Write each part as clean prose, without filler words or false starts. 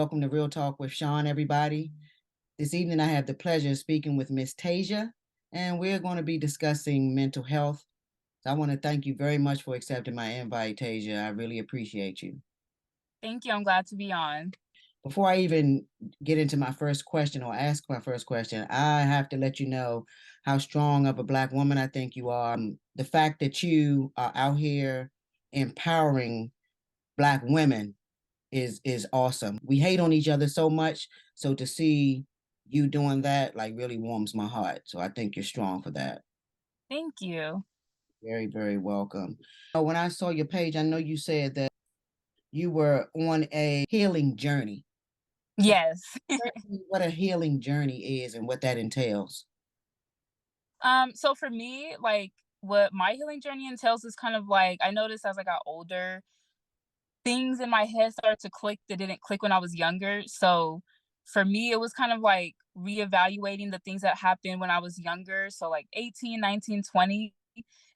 welcome to Real Talk with Sean, everybody. This evening, I have the pleasure of speaking with Miss Tajah, and we're going to be discussing mental health. So I want to thank you very much for accepting my invite, Tajah. I really appreciate you. Thank you. I'm glad to be on. Before I even get into my first question or ask my first question, I have to let you know how strong of a Black woman I think you are. The fact that you are out here empowering Black women is awesome. We hate on each other so much, so to see you doing that like really warms my heart. So I think you're strong for that. Thank you. Very, very welcome. When I saw your page, I know you said that you were on a healing journey. So Yes. what a healing journey is and what that entails. So for me, like what my healing journey entails is kind of like I noticed as I got older, things in my head started to click that didn't click when I was younger. So for me, it was kind of like reevaluating the things that happened when I was younger. So like 18, 19, 20,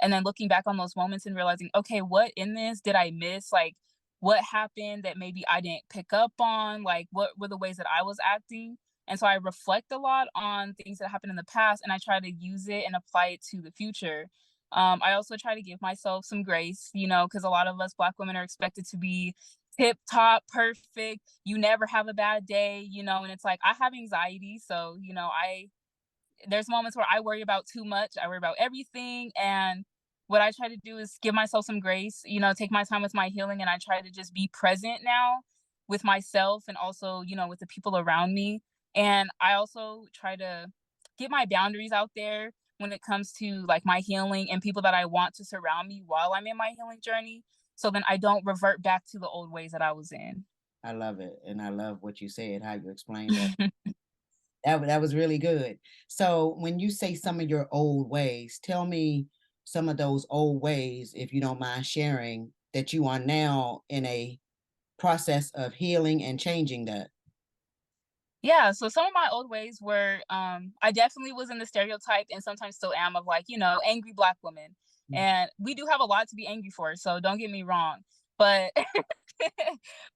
and then looking back on those moments and realizing, okay, what in this did I miss? Like what happened that maybe I didn't pick up on? Like what were the ways that I was acting? And so I reflect a lot on things that happened in the past and I try to use it and apply it to the future. I also try to give myself some grace, because a lot of us Black women are expected to be tip top, perfect. You never have a bad day, and it's like I have anxiety. So, there's moments where I worry about too much. I worry about everything. And what I try to do is give myself some grace, take my time with my healing. And I try to just be present now with myself and also, with the people around me. And I also try to get my boundaries out there when it comes to like my healing and people that I want to surround me while I'm in my healing journey. So then I don't revert back to the old ways that I was in. I love it. And I love what you said, how you explained that. That was really good. So when you say some of your old ways, tell me some of those old ways, if you don't mind sharing, that you are now in a process of healing and changing that. Yeah, so some of my old ways were I definitely was in the stereotype and sometimes still am of like, angry Black women. And we do have a lot to be angry for, so don't get me wrong. But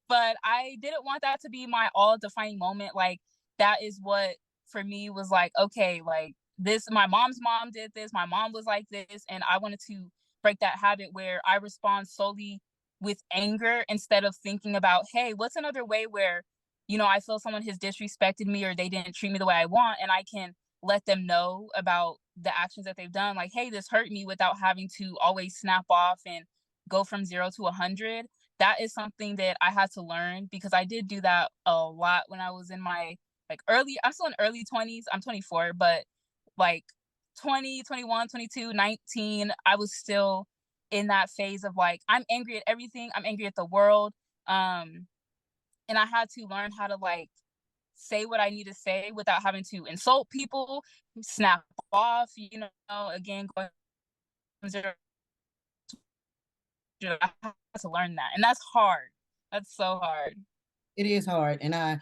but I didn't want that to be my all defining moment. Like that is what for me was like, okay, like this my mom's mom did this, my mom was like this, and I wanted to break that habit where I respond solely with anger instead of thinking about, hey, what's another way where I feel someone has disrespected me or they didn't treat me the way I want, and I can let them know about the actions that they've done. Like, hey, this hurt me without having to always snap off and go from 0 to 100. That is something that I had to learn because I did do that a lot when I was in my I'm still in early 20s. I'm 24, but like 20, 21, 22, 19, I was still in that phase of like, I'm angry at everything. I'm angry at the world. Um, and I had to learn how to like say what I need to say without having to insult people, snap off, again, going from zero to I had to learn that. And that's hard. That's so hard. It is hard, and I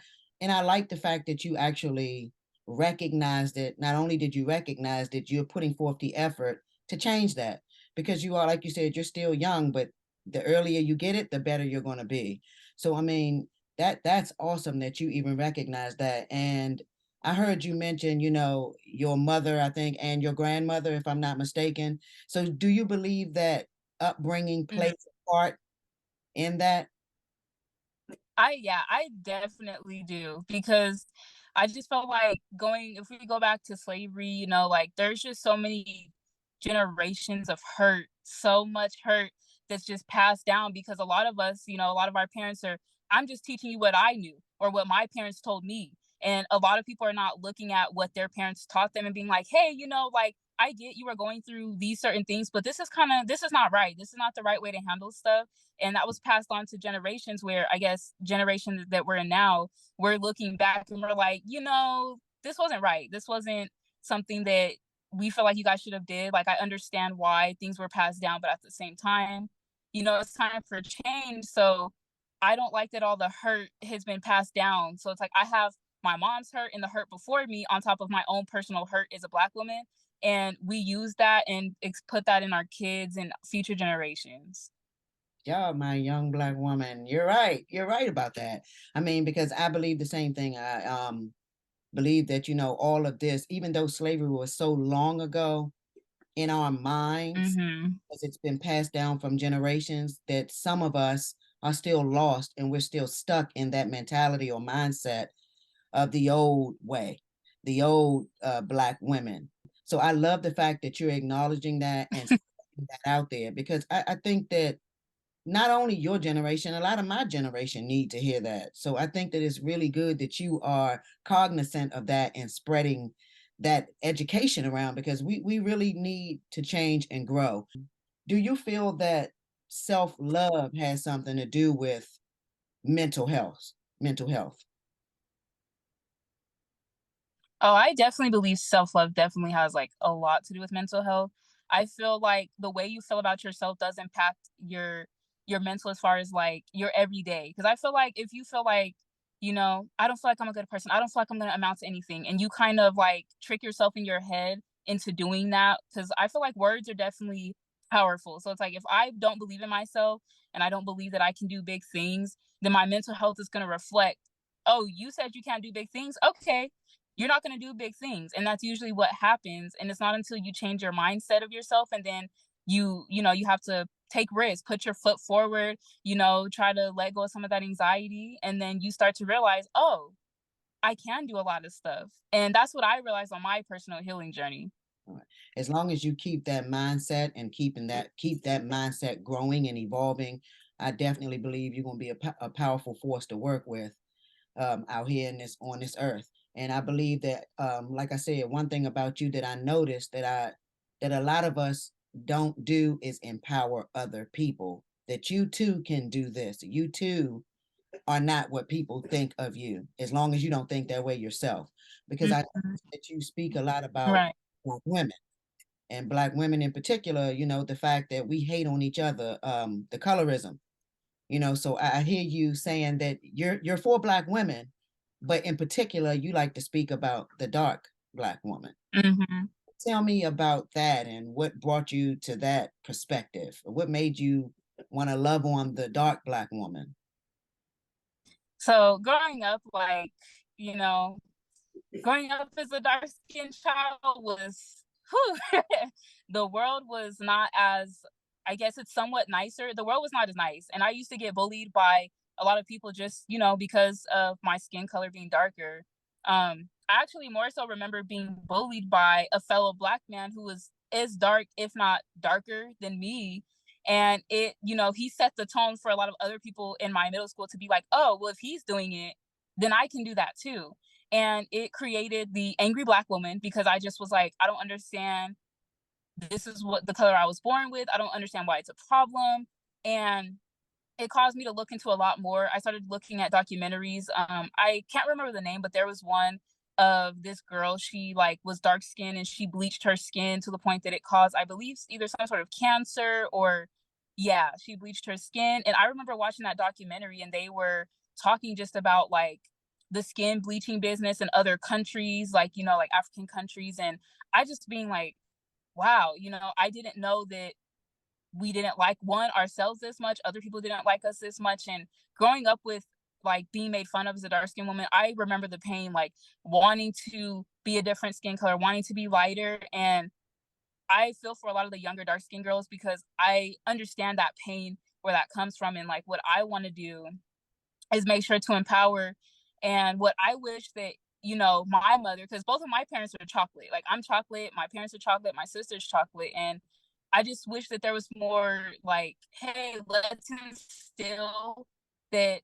like the fact that you actually recognized it. Not only did you recognize that you're putting forth the effort to change that, because you are, like you said, you're still young, but the earlier you get it, the better you're going to be. So I mean, that's awesome that you even recognize that. And I heard you mention, your mother, I think, and your grandmother, if I'm not mistaken. So do you believe that upbringing Mhm. plays a part in that? Yeah, I definitely do because I just felt like if we go back to slavery, like there's just so many generations of hurt, so much hurt that's just passed down because a lot of us, a lot of our parents are, I'm just teaching you what I knew or what my parents told me. And a lot of people are not looking at what their parents taught them and being like, hey, like I get you are going through these certain things, but this is not right. This is not the right way to handle stuff. And that was passed on to generations where I guess generations that we're in now, we're looking back and we're like, this wasn't right. This wasn't something that we feel like you guys should have did. Like I understand why things were passed down, but at the same time, it's time for change. So I don't like that all the hurt has been passed down. So it's like I have my mom's hurt and the hurt before me on top of my own personal hurt as a Black woman. And we use that and put that in our kids and future generations. job, my young black woman. You're right. You're right about that. I mean, because I believe the same thing. I believe that, all of this, even though slavery was so long ago in our minds, Mhm. as it's been passed down from generations, that some of us are still lost and we're still stuck in that mentality or mindset of the old way, the old black women. So I love the fact that you're acknowledging that and putting that out there, because I think that not only your generation, a lot of my generation need to hear that. So I think that it's really good that you are cognizant of that and spreading that education around, because we really need to change and grow. Do you feel that self-love has something to do with mental health? Mental health. Oh, I definitely believe self-love definitely has, like, a lot to do with mental health. I feel like the way you feel about yourself does impact your mental as far as, like, your everyday. Because I feel like if you feel like, "I don't feel like I'm a good person. I don't feel like I'm gonna amount to anything," and you kind of, like, trick yourself in your head into doing that. Because I feel like words are definitely powerful. So it's like, if I don't believe in myself and I don't believe that I can do big things, then my mental health is gonna reflect, "Oh, you said you can't do big things? Okay, you're not going to do big things." And that's usually what happens. And it's not until you change your mindset of yourself, and then you have to take risks, put your foot forward, try to let go of some of that anxiety, and then you start to realize, oh, I can do a lot of stuff. And that's what I realized on my personal healing journey. Right. As long as you keep that mindset and keep that mindset growing and evolving, I definitely believe you're going to be a powerful force to work with out here in this on this earth. And I believe that, like I said, one thing about you that I noticed that a lot of us don't do is empower other people. That you too can do this. You too are not what people think of you, as long as you don't think that way yourself. Because I Mhm. noticed that you speak a lot about Right. black women, and black women in particular. The fact that we hate on each other, the colorism. So I hear you saying that you're for black women, but in particular, you like to speak about the dark black woman. Hmm. Tell me about that and what brought you to that perspective. What made you want to love on the dark black woman? So growing up, like, you know, growing up as a dark skinned child was, whew, the world was not as, I guess it's somewhat nicer. The world was not as nice. And I used to get bullied by a lot of people just, because of my skin color being darker. I actually more so remember being bullied by a fellow black man who was as dark, if not darker than me. And he set the tone for a lot of other people in my middle school to be like, oh, well, if he's doing it, then I can do that too. And it created the angry black woman, because I just was like, I don't understand. This is what the color I was born with. I don't understand why it's a problem. And it caused me to look into a lot more. I started looking at documentaries. I can't remember the name, but there was one of this girl. She like was dark skinned and she bleached her skin to the point that it caused, I believe, either some sort of cancer or, yeah, she bleached her skin. And I remember watching that documentary and they were talking just about like the skin bleaching business in other countries, like, like African countries. And I just being like, wow, I didn't know that we didn't like one ourselves this much, other people didn't like us this much. And growing up with like being made fun of as a dark skinned woman, I remember the pain, like wanting to be a different skin color, wanting to be lighter. And I feel for a lot of the younger dark skinned girls because I understand that pain, where that comes from. And like what I want to do is make sure to empower. And what I wish that, my mother, because both of my parents are chocolate. Like I'm chocolate, my parents are chocolate, my sister's chocolate. And I just wish that there was more like, hey, let's instill that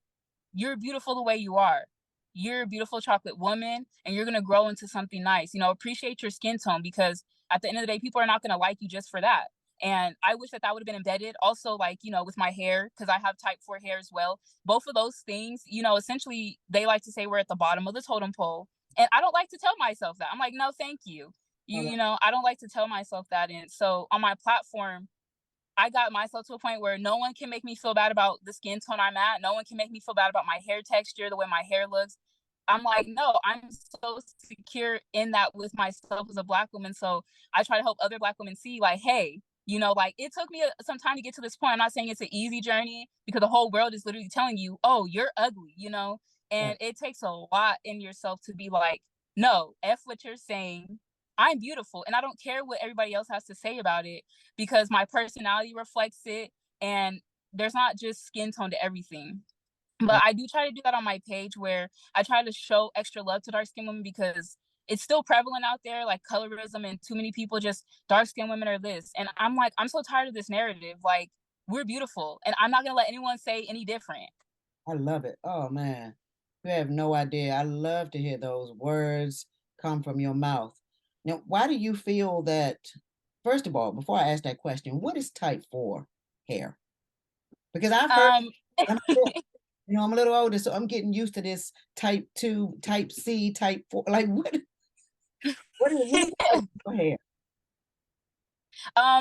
you're beautiful the way you are. You're a beautiful chocolate woman and you're going to grow into something nice. Appreciate your skin tone, because at the end of the day, people are not going to like you just for that. And I wish that that would have been embedded also, like, with my hair, because I have type 4 hair as well. Both of those things, essentially, they like to say we're at the bottom of the totem pole. And I don't like to tell myself that. I'm like, no, thank you. I don't like to tell myself that. And so on my platform, I got myself to a point where no one can make me feel bad about the skin tone I'm at. No one can make me feel bad about my hair texture, the way my hair looks. I'm like, no, I'm so secure in that with myself as a black woman. So I try to help other black women see, like, hey, Like it took me some time to get to this point. I'm not saying it's an easy journey because the whole world is literally telling you, oh, you're ugly. Right. And it takes a lot in yourself to be like, no, F what you're saying. I'm beautiful and I don't care what everybody else has to say about it because my personality reflects it. And there's not just skin tone to everything. But Right. I do try to do that on my page where I try to show extra love to dark skinned women because it's still prevalent out there, like colorism, and too many people just dark skinned women are this. And I'm like, I'm so tired of this narrative. Like, we're beautiful, and I'm not gonna let anyone say any different. I love it. Oh man, you have no idea. I love to hear those words come from your mouth. Now, why do you feel that? First of all, before I ask that question, what is type 4 hair? Because I've heard, Um, I'm a little, I'm a little older, so I'm getting used to this type 2, type C, type 4. Like, what is type 4 hair?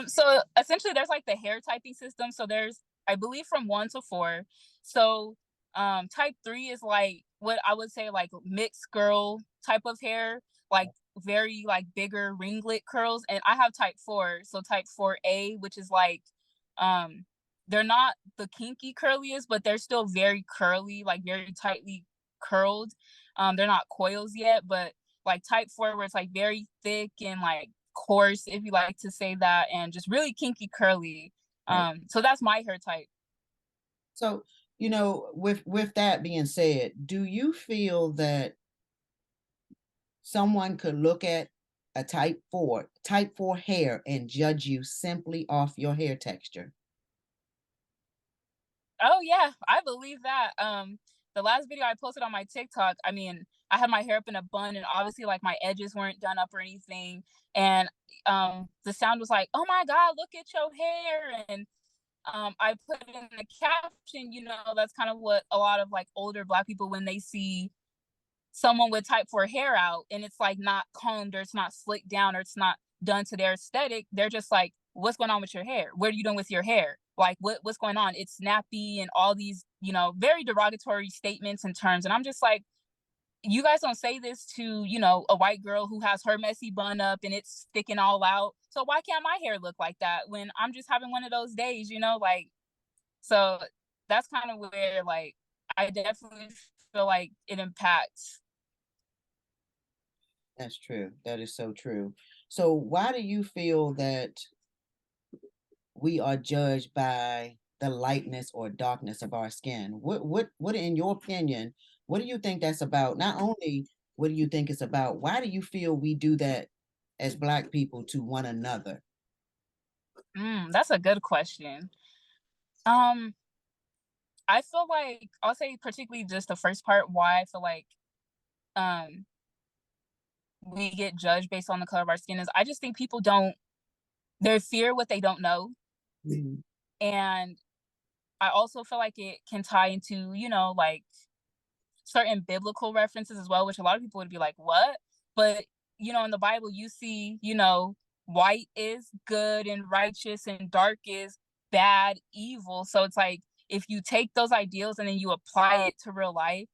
so essentially there's like the hair typing system. So there's, I believe, from 1 to 4. So type 3 is like what I would say like mixed girl type of hair, like very like bigger ringlet curls. And I have type 4. So type 4A, which is like um they're not the kinky curliest, but they're still very curly, like very tightly curled. They're not coils yet, but like type 4 where it's like very thick and like coarse, if you like to say that, and just really kinky curly. Right. So that's my hair type. So, with that being said, do you feel that someone could look at a type 4 hair and judge you simply off your hair texture? Oh yeah, I believe that. The last video I posted on my TikTok, I mean, I had my hair up in a bun and obviously like my edges weren't done up or anything. And the sound was like, "Oh my god, look at your hair." And I put in the caption, that's kind of what a lot of like older black people, when they see someone with type 4 hair out and it's like not combed or it's not slicked down or it's not done to their aesthetic, they're just like, what's going on with your hair? What are you doing with your hair? Like what's going on? It's snappy and all these, very derogatory statements and terms. And I'm just like, you guys don't say this to, a white girl who has her messy bun up and it's sticking all out. So why can't my hair look like that when I'm just having one of those days? Like, so that's kind of where like I definitely feel like it impacts. That's true. That is so true. So why do you feel that we are judged by the lightness or darkness of our skin? What in your opinion, what do you think that's about? Not only what do you think it's about, why do you feel we do that as Black people to one another? That's a good question. Um, I feel like I'll say particularly just the first part why I feel like um we get judged based on the color of our skin is I just think people don't they fear what they don't know. Mhm. And I also feel like it can tie into, like certain biblical references as well, which a lot of people would be like, what? But, in the Bible, you see, white is good and righteous and dark is bad, evil. So it's like, if you take those ideals and then you apply it to real life,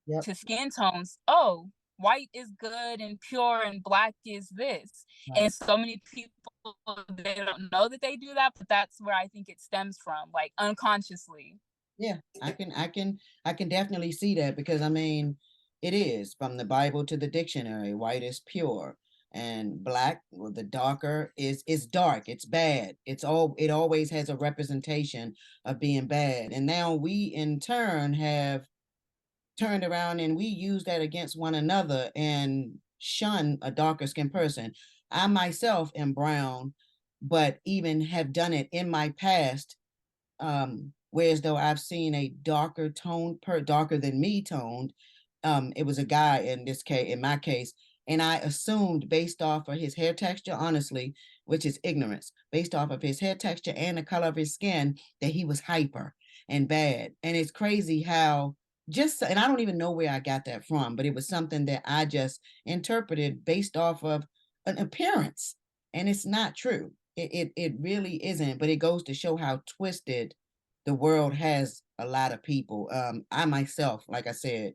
Yep. to skin tones, oh, white is good and pure and black is this. Right. And so many people, they don't know that they do that, but that's where I think it stems from, like unconsciously. Yeah, I can definitely see that because I mean, it is from the Bible to the dictionary. White is pure, and black, well, the darker is dark. It's bad. It always has a representation of being bad. And now we in turn have turned around and we use that against one another and shun a darker skinned person. I myself am brown, but even have done it in my past, whereas though I've seen a darker than me toned. It was a guy in my case, and I assumed based off of his hair texture, honestly, which is ignorance, based off of his hair texture and the color of his skin, that he was hyper and bad. And it's crazy how and I don't even know where I got that from, but it was something that I just interpreted based off of an appearance, and it's not true. It really isn't, but it goes to show how twisted the world has a lot of people. I myself, like I said,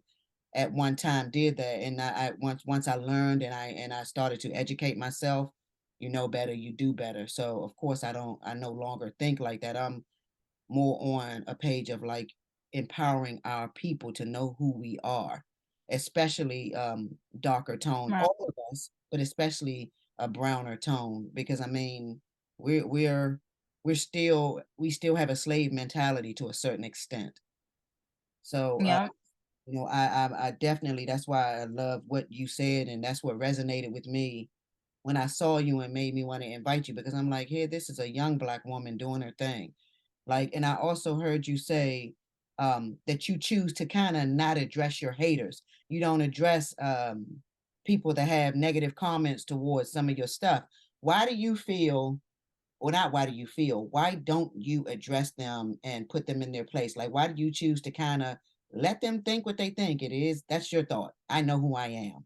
at one time did that, and I once I learned and I started to educate myself. you know better, you do better. So of course I no longer think like that. I'm more on a page of like empowering our people to know who we are, especially darker tone, Right. all of us, but especially a browner tone, because I mean, we're we're we still have a slave mentality to a certain extent. So Yeah. you know, I definitely, that's why I love what you said, and that's what resonated with me when I saw you and made me want to invite you, because I'm like, here, this is a young black woman doing her thing. Like, and I also heard you say that you choose to kind of not address your haters. You don't address people that have negative comments towards some of your stuff. Why do you feel, or not why do you feel, why don't you address them and put them in their place? Like, why do you choose to kind of let them think what they think it is? That's your thought. I know who I am.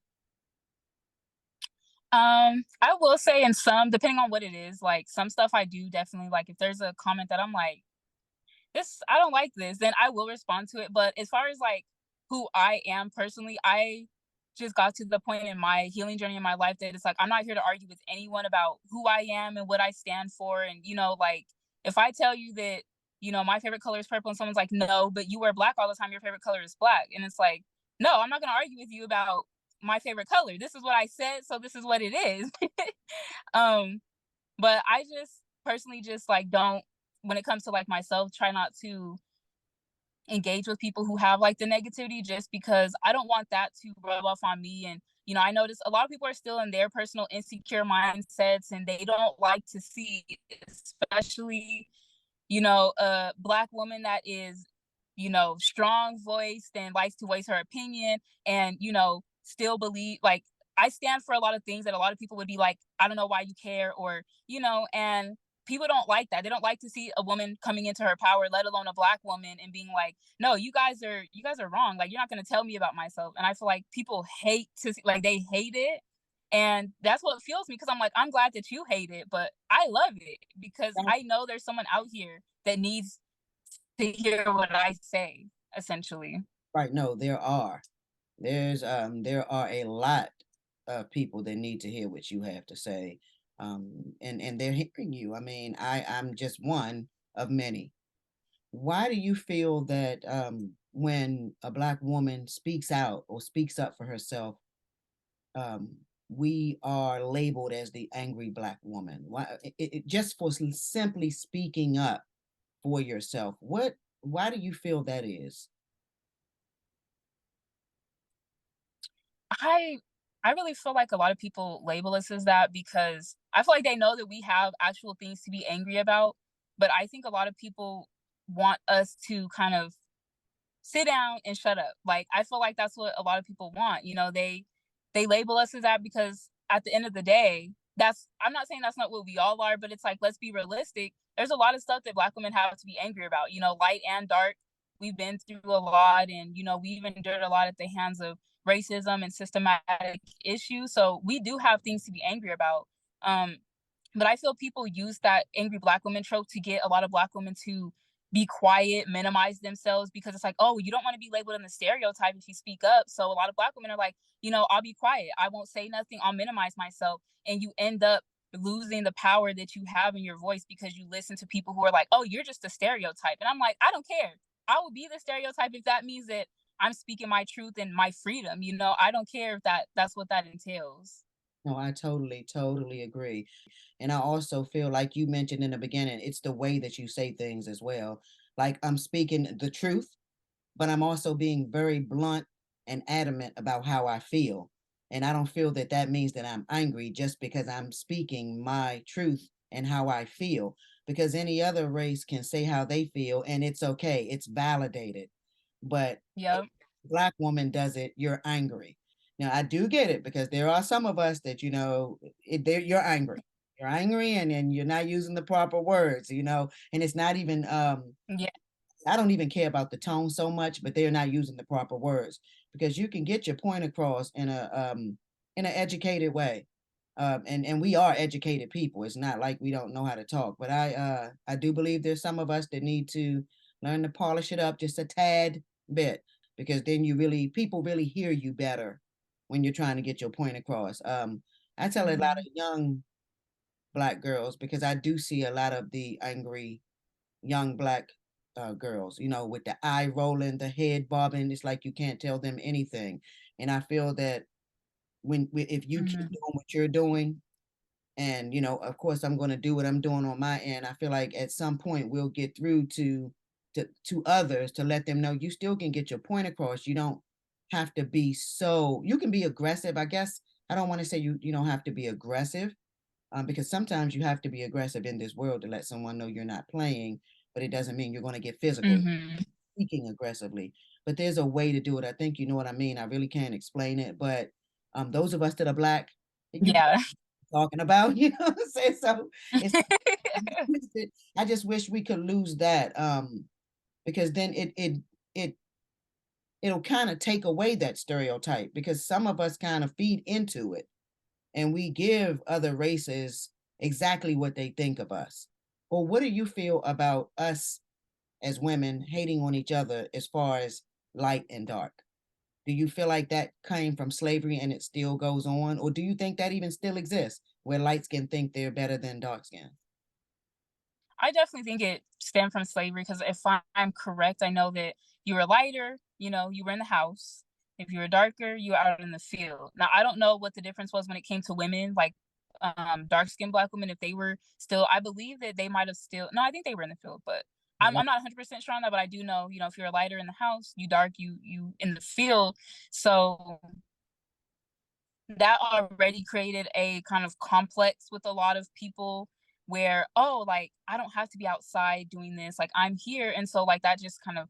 I will say in some, depending on what it is, like some stuff I do definitely like. If there's a comment that I'm like, this, I don't like this, then I will respond to it. But as far as like who I am personally, I just got to the point in my healing journey in my life that it's like I'm not here to argue with anyone about who I am and what I stand for. And like if I tell you that, my favorite color is purple and someone's like, no, but you wear black all the time, your favorite color is black. And it's like, no, I'm not gonna argue with you about my favorite color. This is what I said, so this is what it is. um but I just personally just like don't, when it comes to like myself, try not to engage with people who have like the negativity, just because I don't want that to rub off on me. And I notice a lot of people are still in their personal insecure mindsets and they don't like to see, especially a black woman that is, strong voiced and likes to voice her opinion and, still believe like I stand for a lot of things that a lot of people would be like, I don't know why you care, or, and people don't like that. They don't like to see a woman coming into her power, let alone a black woman, and being like, no, you guys are wrong. Like, you're not going to tell me about myself. And I feel like people hate to see, like, they hate it. And that's what fuels me, because I'm like, I'm glad that you hate it, but I love it because I know there's someone out here that needs to hear what I say, essentially. Right. No, there are. There are a lot of people that need to hear what you have to say. And they're hearing you. I mean, I'm just one of many. Why do you feel that when a black woman speaks out or speaks up for herself, um, we are labeled as the angry black woman? Why just for simply speaking up for yourself? Why do you feel that is? I I really feel like a lot of people label us as that because I feel like they know that we have actual things to be angry about, but I think a lot of people want us to kind of sit down and shut up. Like, I feel like that's what a lot of people want. They label us as that because at the end of the day, that's I'm not saying that's not what we all are, but it's like, let's be realistic. There's a lot of stuff that black women have to be angry about, light and dark. We've been through a lot, and we've endured a lot at the hands of racism and systematic issues. So we do have things to be angry about. Um, but I feel people use that angry black woman trope to get a lot of black women to be quiet, minimize themselves, because it's like, oh, you don't want to be labeled in the stereotype if you speak up. So a lot of black women are like, I'll be quiet. I won't say nothing. I'll minimize myself. And you end up losing the power that you have in your voice because you listen to people who are like, oh, you're just a stereotype. And I'm like, I don't care. I will be the stereotype if that means that I'm speaking my truth and my freedom. I don't care if that's what that entails. No, I totally, totally agree. And I also feel like you mentioned in the beginning, it's the way that you say things as well. Like I'm speaking the truth, but I'm also being very blunt and adamant about how I feel. And I don't feel that that means that I'm angry just because I'm speaking my truth and how I feel, because any other race can say how they feel and it's okay, it's validated. But Yep. black woman does it, you're angry. Now I do get it, because there are some of us that you're angry. You're angry, and you're not using the proper words, and it's not even Yeah. I don't even care about the tone so much, but they're not using the proper words, because you can get your point across in an educated way. And we are educated people. It's not like we don't know how to talk, but I do believe there's some of us that need to learn to polish it up just a tad bit, because then people really hear you better when you're trying to get your point across. I tell a lot Mhm. of young black girls because I do see a lot of the angry young black girls, with the eye rolling, the head bobbing. It's like you can't tell them anything. And I feel that if you keep Mhm. doing what you're doing, and of course I'm going to do what I'm doing on my end, I feel like at some point we'll get through to others to let them know you still can get your point across. You don't have to be so, you can be aggressive, I guess. I don't want to say you don't have to be aggressive, because sometimes you have to be aggressive in this world to let someone know you're not playing, but it doesn't mean you're going to get physical Mhm. speaking aggressively. But there's a way to do it. I think you know what I mean. I really can't explain it, but those of us that are black, you Yeah. talking about, what I'm saying? So it's I just wish we could lose that, because then it it'll kind of take away that stereotype, because some of us kind of feed into it and we give other races exactly what they think of us. Well, what do you feel about us as women hating on each other as far as light and dark? Do you feel like that came from slavery and it still goes on? Or do you think that even still exists where light skin think they're better than dark skin? I definitely think it stemmed from slavery because if I'm correct, I know that you were lighter, you were in the house. If you were darker, you were out in the field. Now, I don't know what the difference was when it came to women, like dark skinned black women, if they were still, I believe that they might have still, no, I think they were in the field, but I'm not 100% sure on that, but I do know, if you're lighter in the house, you dark, you in the field. So that already created a kind of complex with a lot of people where, oh, like I don't have to be outside doing this, like I'm here. And so like that just kind of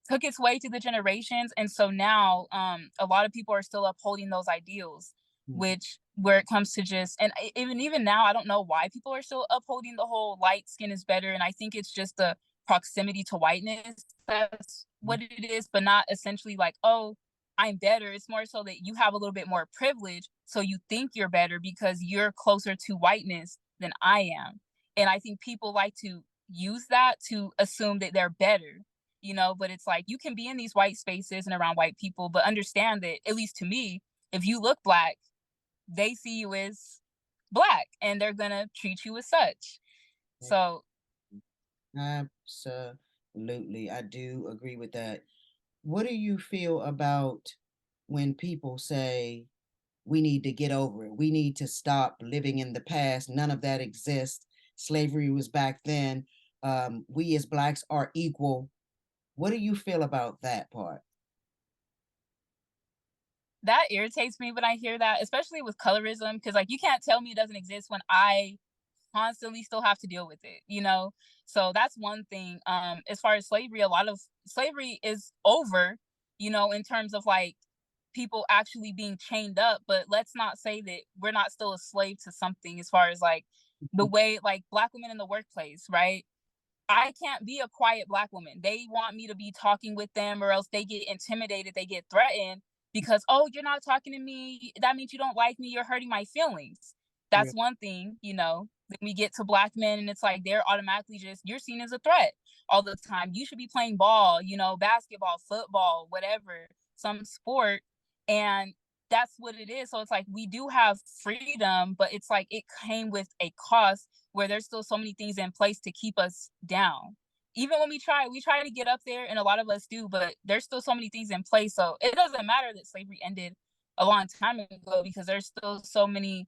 took its way through the generations. And so now a lot of people are still upholding those ideals, Mhm. which where it comes to just, and even now I don't know why people are still upholding the whole light skin is better. And I think it's just the proximity to whiteness, that's what it is, but not essentially like, oh, I'm better. It's more so that you have a little bit more privilege, so you think you're better because you're closer to whiteness than I am. And I think people like to use that to assume that they're better, but it's like you can be in these white spaces and around white people, but understand that, at least to me, if you look black, they see you as black and they're gonna treat you as such. So Absolutely. I do agree with that. What do you feel about when people say we need to get over it? We need to stop living in the past. None of that exists. Slavery was back then. We as blacks are equal. What do you feel about that part? that irritates me when I hear that, especially with colorism, because like you can't tell me it doesn't exist when I constantly still have to deal with it. So that's one thing. As far as slavery, a lot of slavery is over, in terms of like people actually being chained up, but let's not say that we're not still a slave to something, as far as like the way like black women in the workplace, right? I can't be a quiet black woman. They want me to be talking with them, or else they get intimidated, they get threatened because, oh, you're not talking to me. That means you don't like me. You're hurting my feelings. Yeah. That's one thing. Then we get to black men and it's like they're automatically just, you're seen as a threat all the time. You should be playing ball, basketball, football, whatever, some sport. And that's what it is. So it's like we do have freedom, but it's like it came with a cost where there's still so many things in place to keep us down. Even when we try to get up there, and a lot of us do, but there's still so many things in place. So it doesn't matter that slavery ended a long time ago because there's still so many.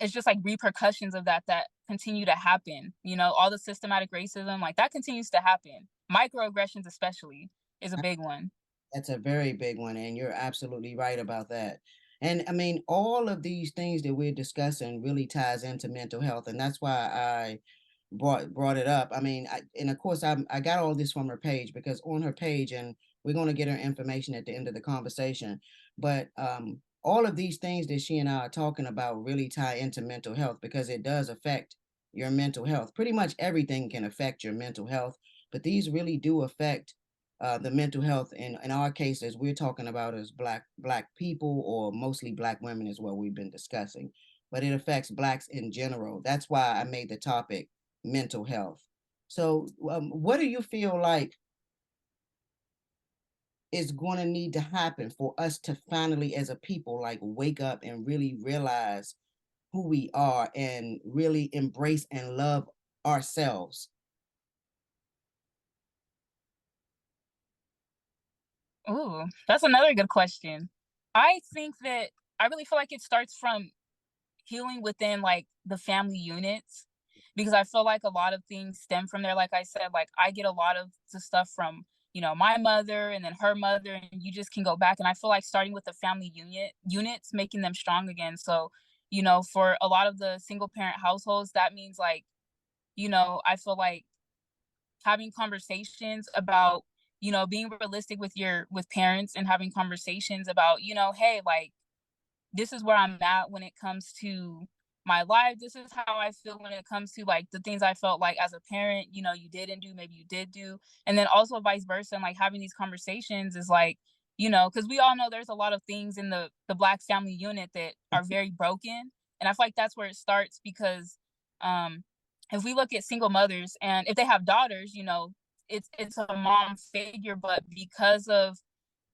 It's just like repercussions of that continue to happen. All the systematic racism, like that continues to happen. Microaggressions, especially, is a big one. That's a very big one, and you're absolutely right about that. And I mean, all of these things that we're discussing really ties into mental health, and that's why I brought it up. I mean, and of course, I got all this from her page, because on her page, and we're going to get her information at the end of the conversation. But all of these things that she and I are talking about really tie into mental health, because it does affect your mental health. Pretty much everything can affect your mental health, but these really do affect the mental health. In our cases, we're talking about as black people, or mostly black women is what we've been discussing, but it affects blacks in general. That's why I made the topic mental health. So what do you feel like is going to need to happen for us to finally, as a people, like wake up and really realize who we are and really embrace and love ourselves? Ooh, that's another good question. I think that I really feel like it starts from healing within like the family units, because I feel like a lot of things stem from there. Like I said, like I get a lot of the stuff from, my mother and then her mother, and you just can go back. And I feel like starting with the family units, making them strong again. So, for a lot of the single parent households, that means like, I feel like having conversations about, being realistic with with parents, and having conversations about, hey, like this is where I'm at when it comes to my life. This is how I feel when it comes to like the things I felt like as a parent, you didn't do, maybe you did do. And then also vice versa. And like having these conversations is like, because we all know there's a lot of things in the Black family unit that are very broken. And I feel like that's where it starts, because um if we look at single mothers and if they have daughters, it's a mom figure, but because of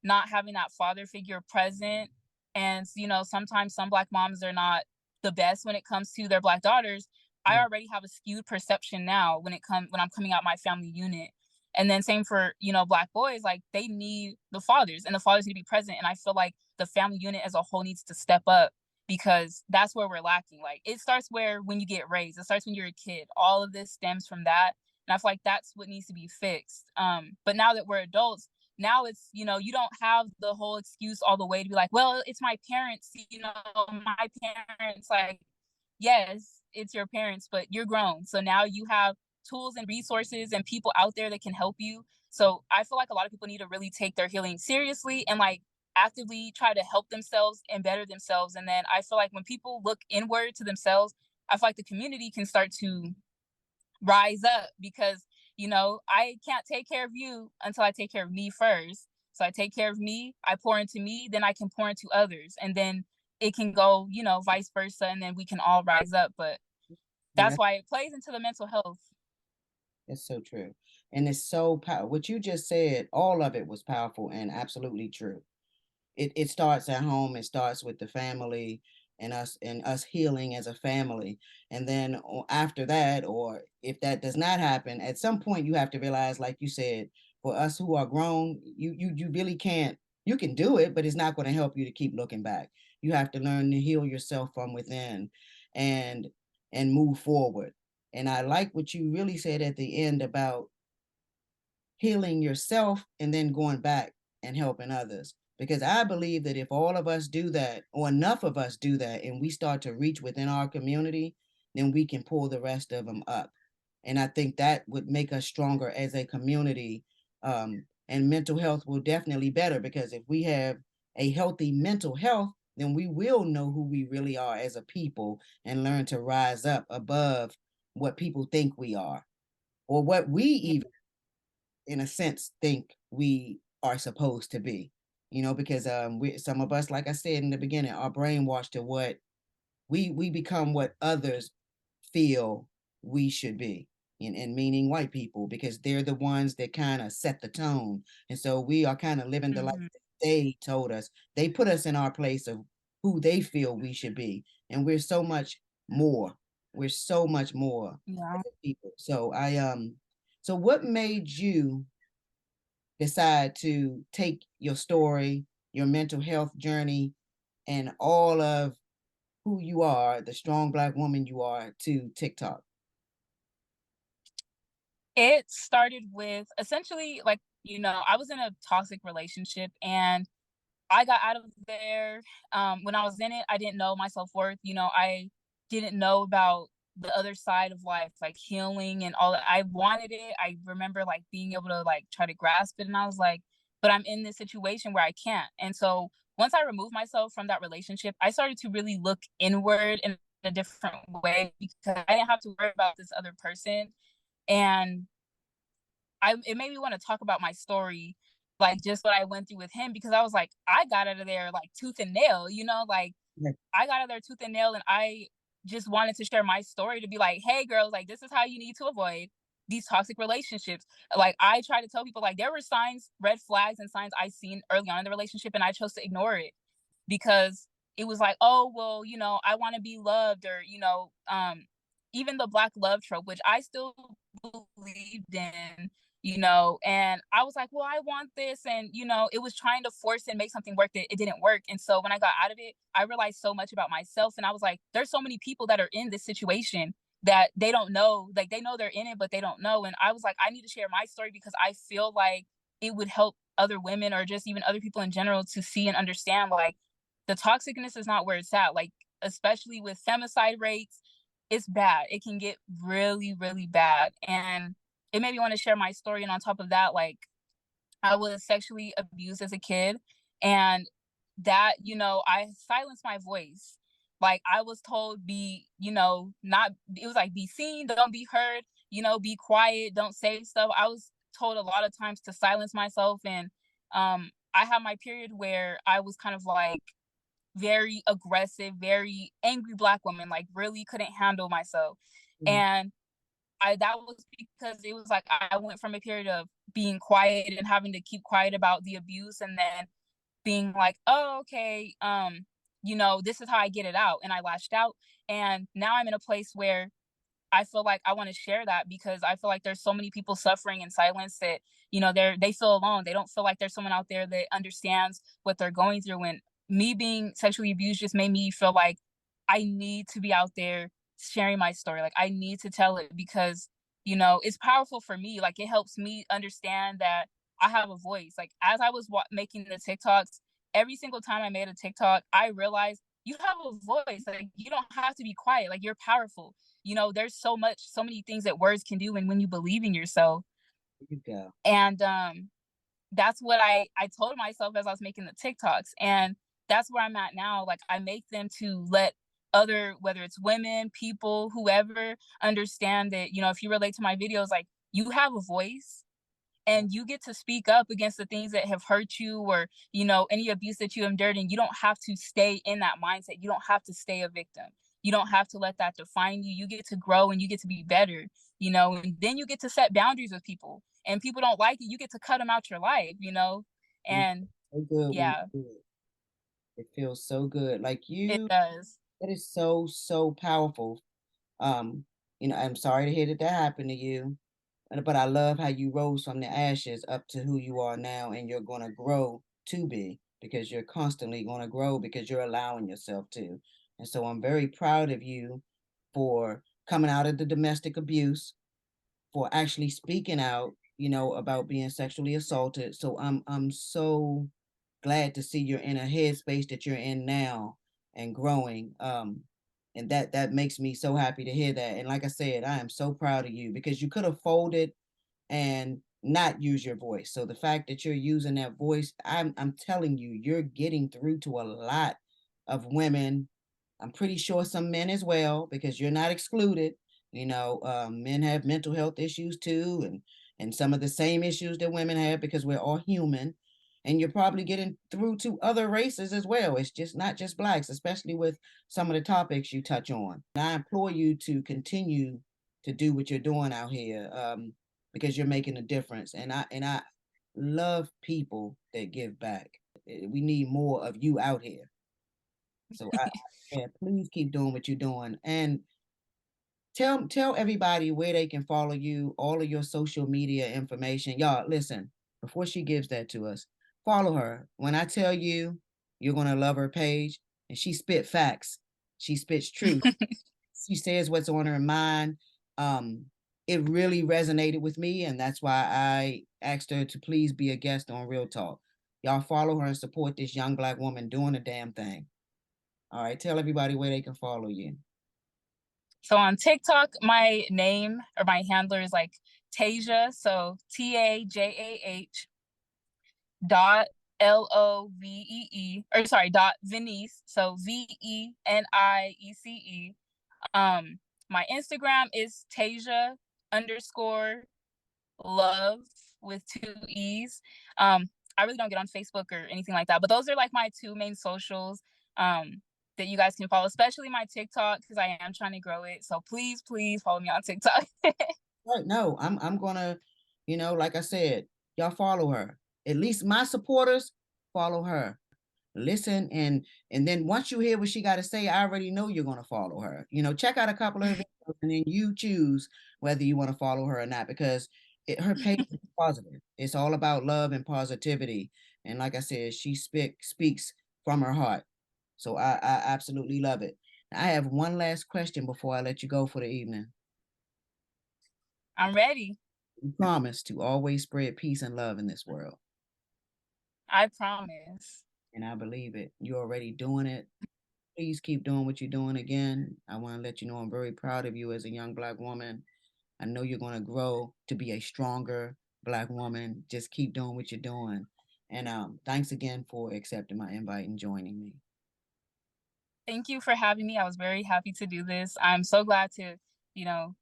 not having that father figure present. And, sometimes some Black moms are not the best when it comes to their Black daughters. I Yeah. already have a skewed perception now when I'm coming out my family unit. And then same for, Black boys, like they need the fathers, and the fathers need to be present. And I feel like the family unit as a whole needs to step up, because that's where we're lacking. Like it starts where when you get raised, it starts when you're a kid. All of this stems from that. And I feel like that's what needs to be fixed. But now that we're adults, now it's, you don't have the whole excuse all the way to be like, well, it's my parents, my parents. Like, yes, it's your parents, but you're grown, so now you have tools and resources and people out there that can help you. So I feel like a lot of people need to really take their healing seriously, and like actively try to help themselves and better themselves. And then I feel like when people look inward to themselves, I feel like the community can start to rise up, because I can't take care of you until I take care of me first. So I take care of me, I pour into me, then I can pour into others, and then it can go, vice versa, and then we can all rise up. But Yeah, that's why it plays into the mental health. that's so true. And it's so what you just said, all of it was powerful and absolutely true. It starts at home. It starts with the family and us healing as a family. And then after that, or if that does not happen, at some point you have to realize, like you said, for us who are grown, you really can't. You can do it, but it's not going to help you to keep looking back. You have to learn to heal yourself from within and move forward. And I like what you really said at the end about healing yourself and then going back and helping others. Because I believe that if all of us do that, or enough of us do that, and we start to reach within our community, then we can pull the rest of them up. And I think that would make us stronger as a community. And mental health will definitely better, because if we have a healthy mental health, then we will know who we really are as a people and learn to rise up above what people think we are, or what we Yeah. even in a sense think we are supposed to be, because we, some of us, like I said in the beginning, are brainwashed to what we become, what others feel we should be, and meaning white people, because they're the ones that kind of set the tone. And so we are kind of living the life Mhm. that they told us. They put us in our place of who they feel we should be. And we're so much more. We're so much more Yeah. as a people. So what made you decide to take your story, your mental health journey, and all of who you are, the strong Black woman you are, to TikTok? It started with essentially like, I was in a toxic relationship, and I got out of there. When I was in it, I didn't know my self worth. I didn't know about the other side of life, like healing and all that. I wanted it. I remember like being able to like try to grasp it, and I was like, but I'm in this situation where I can't. And so once I removed myself from that relationship, I started to really look inward in a different way, because I didn't have to worry about this other person. And it made me want to talk about my story, like just what I went through with him, because I was like, I got out of there like tooth and nail, like Yeah. I got out of there tooth and nail, and I just wanted to share my story to be like, hey girls, like this is how you need to avoid these toxic relationships. Like I try to tell people like there were signs, red flags and signs I seen early on in the relationship, and I chose to ignore it, because it was like, oh well, I want to be loved, or even the black love trope, which I still believed in, and I was like, well, I want this, and it was trying to force and make something work that it didn't work. And so when I got out of it, I realized so much about myself, and I was like, there's so many people that are in this situation that they don't know, like they know they're in it, but they don't know. And I was like, I need to share my story because I feel like it would help other women, or just even other people in general, to see and understand, like, the toxicness is not where it's at. Like, especially with femicide rates, it's bad. It can get really, really bad. And it made me want to share my story. And on top of that, like, I was sexually abused as a kid. And that, I silenced my voice. Like, I was told, be, not, it was like, be seen, don't be heard, be quiet, don't say stuff. I was told a lot of times to silence myself. And I had my period where I was kind of like very aggressive, very angry black woman, like really couldn't handle myself. Mhm. And that was because it was like I went from a period of being quiet and having to keep quiet about the abuse, and then being like, oh, okay, this is how I get it out. And I lashed out. And now I'm in a place where I feel like I want to share that, because I feel like there's so many people suffering in silence that, they feel alone. They don't feel like there's someone out there that understands what they're going through. And me being sexually abused just made me feel like I need to be out there sharing my story. Like, I need to tell it because, it's powerful for me. Like, it helps me understand that I have a voice. Like, as I was making the TikToks, every single time I made a TikTok, I realized you have a voice. Like, you don't have to be quiet. Like, you're powerful. There's so many things that words can do, and when you believe in yourself. There you go. And that's what I told myself as I was making the TikToks. And that's where I'm at now. Like, I make them to let other, whether it's women, people, whoever, understand that, if you relate to my videos, like, you have a voice, and you get to speak up against the things that have hurt you, or any abuse that you endured. And you don't have to stay in that mindset. You don't have to stay a victim. You don't have to let that define you. You get to grow, and you get to be better, and then you get to set boundaries with people, and people don't like it, you get to cut them out your life. And And so good when you yeah, do it. It feels so good. Like it you, does. that is so, so powerful. Um, I'm sorry to hear that that happened to you, but I love how you rose from the ashes up to who you are now, and you're going to grow to be, because you're constantly going to grow because you're allowing yourself to. And so I'm very proud of you for coming out of the domestic abuse, for actually speaking out, about being sexually assaulted. So I'm so glad to see you're in a headspace that you're in now and growing. And that makes me so happy to hear that. And like I said, I am so proud of you because you could have folded and not use your voice. So the fact that you're using that voice, I'm telling you, you're getting through to a lot of women. I'm pretty sure some men as well, because you're not excluded. Men have mental health issues too, and some of the same issues that women have, because we're all human. And you're probably getting through to other races as well. It's just not just blacks, especially with some of the topics you touch on. And I implore you to continue to do what you're doing out here, because you're making a difference. And I love people that give back. We need more of you out here. So yeah, please keep doing what you're doing. And tell everybody where they can follow you, all of your social media information. Y'all, listen, before she gives that to us, follow her. When I tell you, you're gonna love her page, and she spit facts. She spits truth. She says what's on her mind. Um, it really resonated with me, and that's why I asked her to please be a guest on Real Talk. Y'all follow her and support this young black woman doing a damn thing. All right, tell everybody where they can follow you. So on TikTok, my name, or my handler, is like Tajah. So Tajah dot LOVEE, or sorry, dot Venice. So VENIECE. My Instagram is Tasia underscore love with two E's. I really don't get on Facebook or anything like that, but those are like my two main socials that you guys can follow, especially my TikTok, because I am trying to grow it. So please, please follow me on TikTok. Right, no, I'm gonna, like I said, y'all follow her. At least my supporters follow her. listen, and then once you hear what she got to say, I already know you're going to follow her. Check out a couple of her videos and then you choose whether you want to follow her or not, because her page is positive. It's all about love and positivity. And like I said, she speaks from her heart. So I absolutely love it. I have one last question before I let you go for the evening. I'm ready. You promise to always spread peace and love in this world. I promise. And I believe it. You're already doing it. Please keep doing what you're doing. Again, I want to let you know I'm very proud of you as a young Black woman. I know you're going to grow to be a stronger Black woman. Just keep doing what you're doing. And thanks again for accepting my invite and joining me. Thank you for having me. I was very happy to do this. I'm so glad to,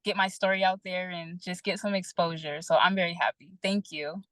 get my story out there and just get some exposure. So I'm very happy. Thank you.